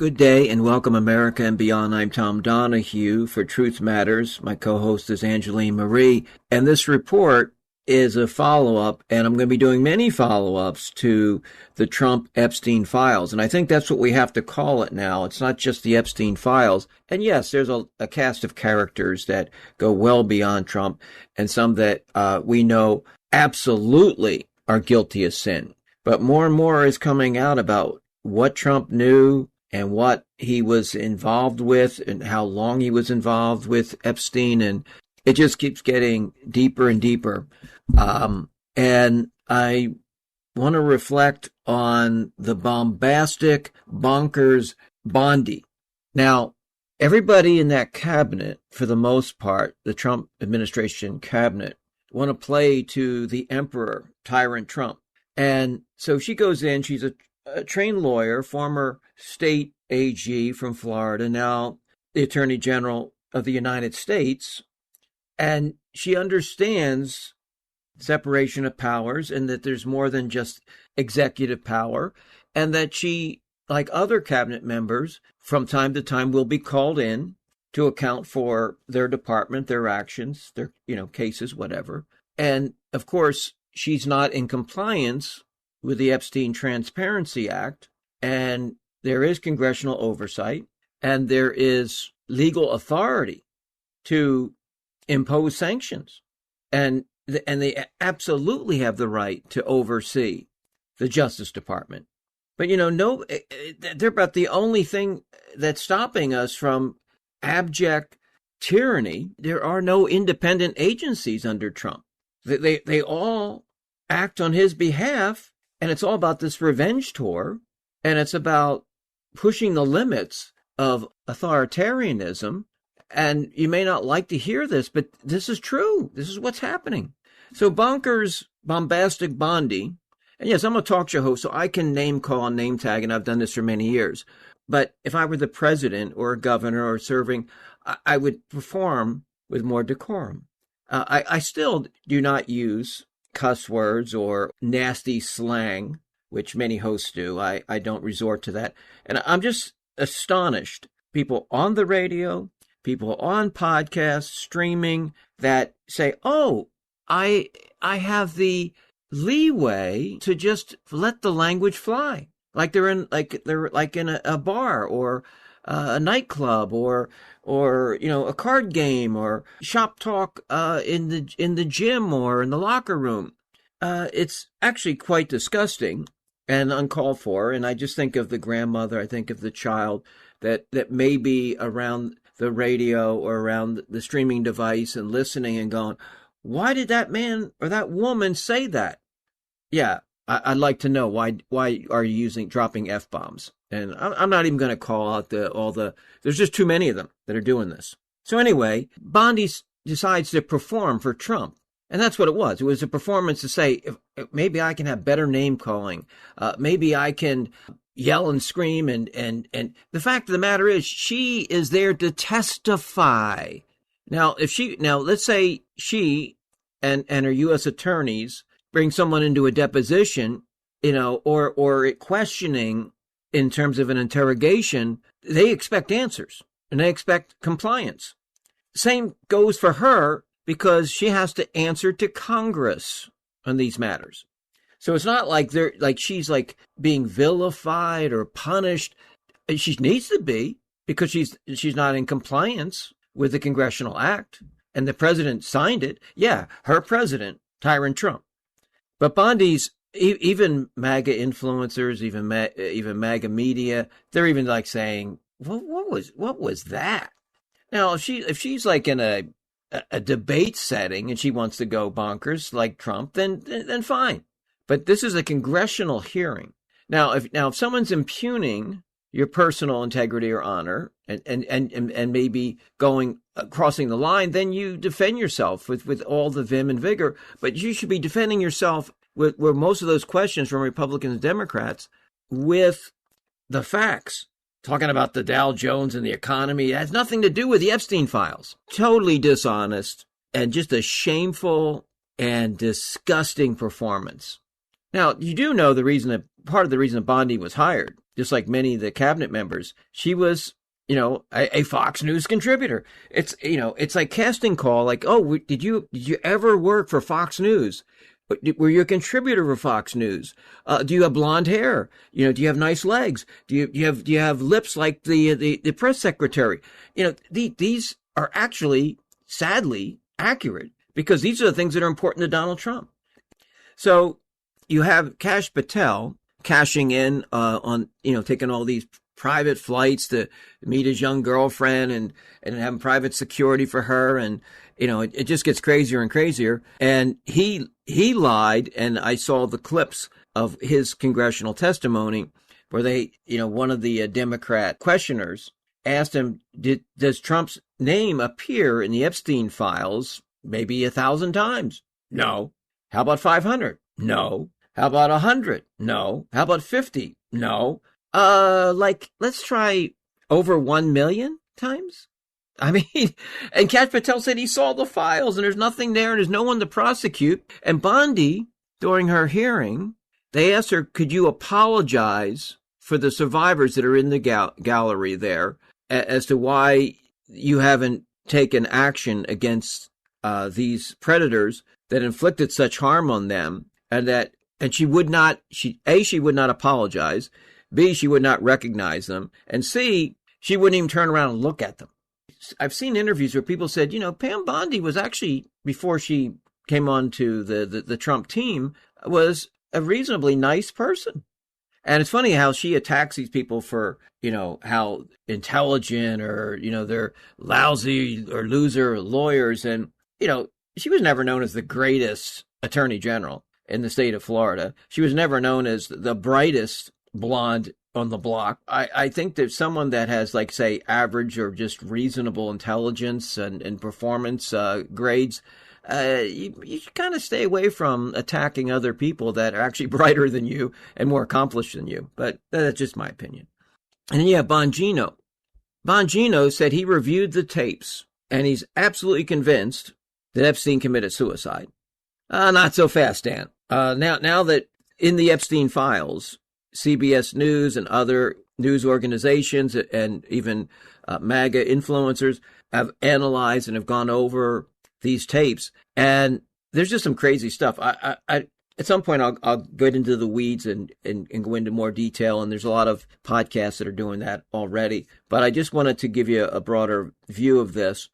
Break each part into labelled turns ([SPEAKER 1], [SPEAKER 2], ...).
[SPEAKER 1] Good day and welcome America and beyond. I'm Tom Donahue for Truth Matters. My co-host is Angeline Marie. And this report is a follow-up, and I'm going to be doing many follow-ups to the Trump-Epstein files. And I think that's what we have to call it now. It's not just the Epstein files. And yes, there's a cast of characters that go well beyond Trump and some that we know absolutely are guilty of sin. But more and more is coming out about what Trump knew and what he was involved with and how long he was involved with Epstein. And it just keeps getting deeper and deeper. And I want to reflect on the bombastic Bonkers Bondi. Now, everybody in that cabinet, for the most part, the Trump administration cabinet, want to play to the emperor, tyrant Trump. And so she goes in, she's a trained lawyer, former state AG from Florida, now the Attorney General of the United States. And she understands separation of powers and that there's more than just executive power, and that she, like other cabinet members, from time to time will be called in to account for their department, their actions, their, cases, whatever. And of course, she's not in compliance with the Epstein Transparency Act, and there is congressional oversight, and there is legal authority to impose sanctions, and they absolutely have the right to oversee the Justice Department. But they're about the only thing that's stopping us from abject tyranny. There are no independent agencies under Trump. They all act on his behalf. And it's all about this revenge tour, and it's about pushing the limits of authoritarianism. And you may not like to hear this, but this is true. This is what's happening. So Bonkers Bombastic Bondi, and yes, I'm a talk show host, so I can name call and name tag, and I've done this for many years. But if I were the president or a governor or serving, I would perform with more decorum. I still do not use cuss words or nasty slang, which many hosts do. I don't resort to that. And I'm just astonished. People on the radio, people on podcasts, streaming, that say, oh, I have the leeway to just let the language fly. Like they're in a bar or a nightclub or a card game or shop talk in the gym or in the locker room. It's actually quite disgusting and uncalled for. And I just think of the grandmother, I think of the child that may be around the radio or around the streaming device and listening and going, why did that man or that woman say that? Yeah, I'd like to know why are you dropping F-bombs? And I'm not even going to call out there's just too many of them that are doing this. So anyway, Bondi decides to perform for Trump. And that's what it was. It was a performance to say, if maybe I can have better name calling. Maybe I can yell and scream. And the fact of the matter is, she is there to testify. Now, let's say she and her U.S. attorneys bring someone into a deposition, or questioning in terms of an interrogation, they expect answers and they expect compliance. Same goes for her, because she has to answer to Congress on these matters. So it's not like she's being vilified or punished. She needs to be, because she's not in compliance with the Congressional Act, and the president signed it. Yeah, her president, tyrant Trump. But Bondi's, even MAGA influencers, even MAGA media, they're even saying, what was that? Now, if she's in a debate setting and she wants to go bonkers like Trump, then fine. But this is a congressional hearing. Now, if someone's impugning your personal integrity or honor and maybe crossing the line, then you defend yourself with all the vim and vigor. But you should be defending yourself with most of those questions from Republicans and Democrats with the facts. Talking about the Dow Jones and the economy, it has nothing to do with the Epstein files. Totally dishonest and just a shameful and disgusting performance. Now, you do know part of the reason Bondi was hired just like many of the cabinet members, she was, a Fox News contributor. It's like casting call, like, oh, did you ever work for Fox News? Were you a contributor for Fox News? Do you have blonde hair? Do you have nice legs? Do you have lips like the press secretary? These are actually sadly accurate, because these are the things that are important to Donald Trump. So you have Kash Patel cashing in on, taking all these private flights to meet his young girlfriend and having private security for her. And, it just gets crazier and crazier. And he lied. And I saw the clips of his congressional testimony where they, one of the Democrat questioners asked him, does Trump's name appear in the Epstein files maybe 1,000 times? No. How about 500? No. How about 100? No. How about 50? No. Let's try over 1 million times? I mean, and Kash Patel said he saw the files and there's nothing there and there's no one to prosecute. And Bondi, during her hearing, they asked her, could you apologize for the survivors that are in the gallery there as to why you haven't taken action against these predators that inflicted such harm on them, and she would not apologize, B, she would not recognize them, and C, she wouldn't even turn around and look at them. I've seen interviews where people said, Pam Bondi was actually, before she came on to the Trump team, was a reasonably nice person. And it's funny how she attacks these people for, how intelligent or, they're lousy or loser lawyers. And, she was never known as the greatest attorney general in the state of Florida. She was never known as the brightest blonde on the block. I think that someone that has, like, say, average or just reasonable intelligence and performance grades, you kind of stay away from attacking other people that are actually brighter than you and more accomplished than you. But that's just my opinion. And then you have Bongino. Bongino said he reviewed the tapes and he's absolutely convinced that Epstein committed suicide. Not so fast, Dan. Now that in the Epstein files, CBS News and other news organizations and even MAGA influencers have analyzed and have gone over these tapes, and there's just some crazy stuff. I at some point I'll get into the weeds and go into more detail, and there's a lot of podcasts that are doing that already. But I just wanted to give you a broader view of this.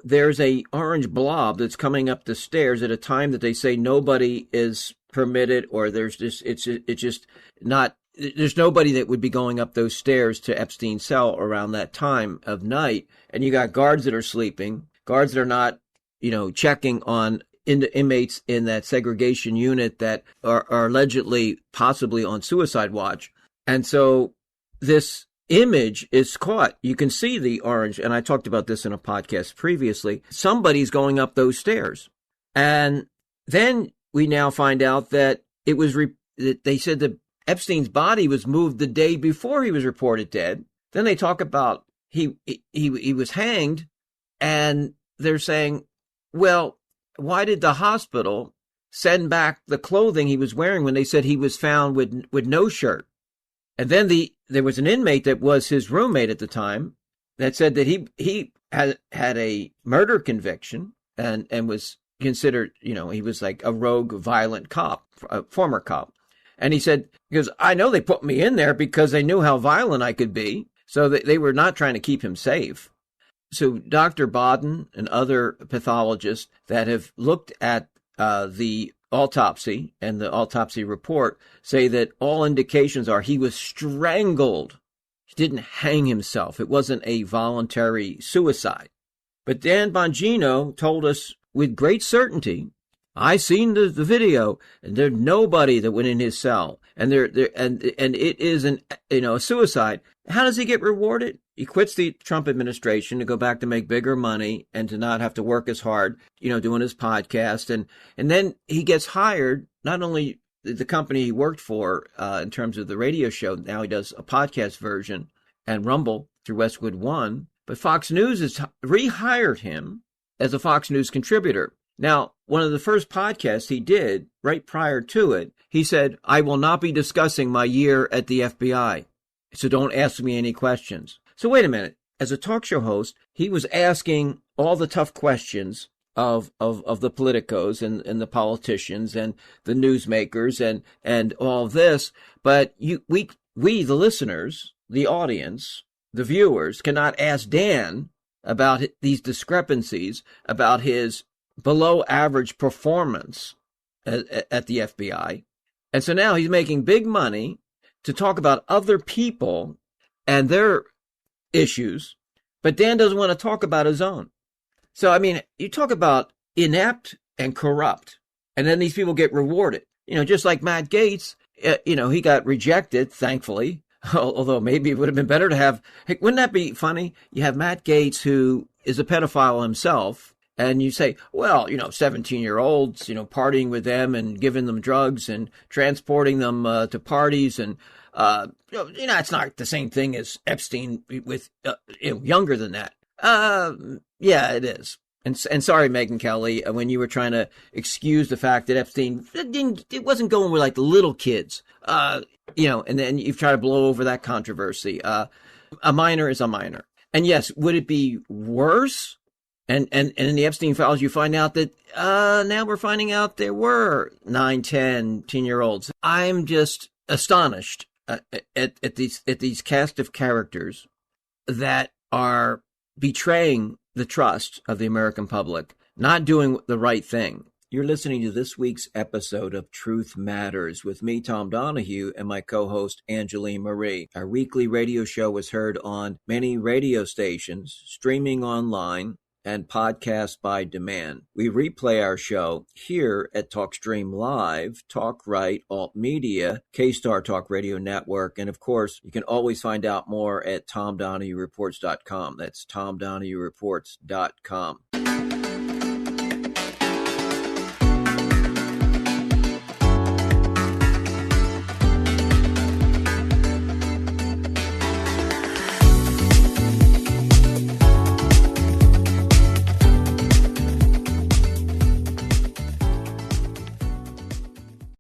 [SPEAKER 1] There's a orange blob that's coming up the stairs at a time that they say nobody is permitted, or there's just not. There's nobody that would be going up those stairs to Epstein's cell around that time of night, and you got guards that are sleeping, guards that are not, checking on inmates in that segregation unit that are allegedly, possibly on suicide watch. And so this image is caught. You can see the orange, and I talked about this in a podcast previously. Somebody's going up those stairs. And then we now find out that it was, that they said that Epstein's body was moved the day before he was reported dead. Then they talk about he was hanged, and they're saying, well, why did the hospital send back the clothing he was wearing when they said he was found with no shirt? And then there was an inmate that was his roommate at the time that said that he had a murder conviction and was considered, he was like a rogue, violent cop, a former cop. And he said, because I know they put me in there because they knew how violent I could be. So they were not trying to keep him safe. So Dr. Bodden and other pathologists that have looked at the autopsy and the autopsy report say that all indications are he was strangled. He didn't hang himself. It wasn't a voluntary suicide. But Dan Bongino told us with great certainty, I seen the video, and there's nobody that went in his cell, and and it is a suicide. How does he get rewarded? He quits the Trump administration to go back to make bigger money and to not have to work as hard, doing his podcast, and then he gets hired. Not only the company he worked for in terms of the radio show, now he does a podcast version and Rumble through Westwood One, but Fox News has rehired him as a Fox News contributor. Now, one of the first podcasts he did, right prior to it, he said, I will not be discussing my year at the FBI, so don't ask me any questions. So wait a minute. As a talk show host, he was asking all the tough questions of the politicos and the politicians and the newsmakers and all this. But we, the listeners, the audience, the viewers, cannot ask Dan about these discrepancies, about his below average performance at the FBI. And so now he's making big money to talk about other people and their issues, but Dan doesn't want to talk about his own. So, I mean, you talk about inept and corrupt, and then these people get rewarded. Just like Matt Gaetz, he got rejected, thankfully, although maybe it would have been better to have, wouldn't that be funny? You have Matt Gaetz, who is a pedophile himself, and you say, well, 17-year-olds, partying with them and giving them drugs and transporting them to parties. And, it's not the same thing as Epstein with younger than that. Yeah, it is. And sorry, Megyn Kelly, when you were trying to excuse the fact that Epstein, it wasn't going with like the little kids, and then you've tried to blow over that controversy. A minor is a minor. And yes, would it be worse? And in the Epstein files, you find out that now we're finding out there were 9, 10, 10-year-olds. I'm just astonished at these cast of characters that are betraying the trust of the American public, not doing the right thing. You're listening to this week's episode of Truth Matters with me, Tom Donahue, and my co-host, Angeline Marie. Our weekly radio show is heard on many radio stations, streaming online, and podcast by demand. We replay our show here at TalkStream Live, TalkRight, Alt Media, K-Star Talk Radio Network, and of course, you can always find out more at TomDonahueReports.com. That's TomDonahueReports.com.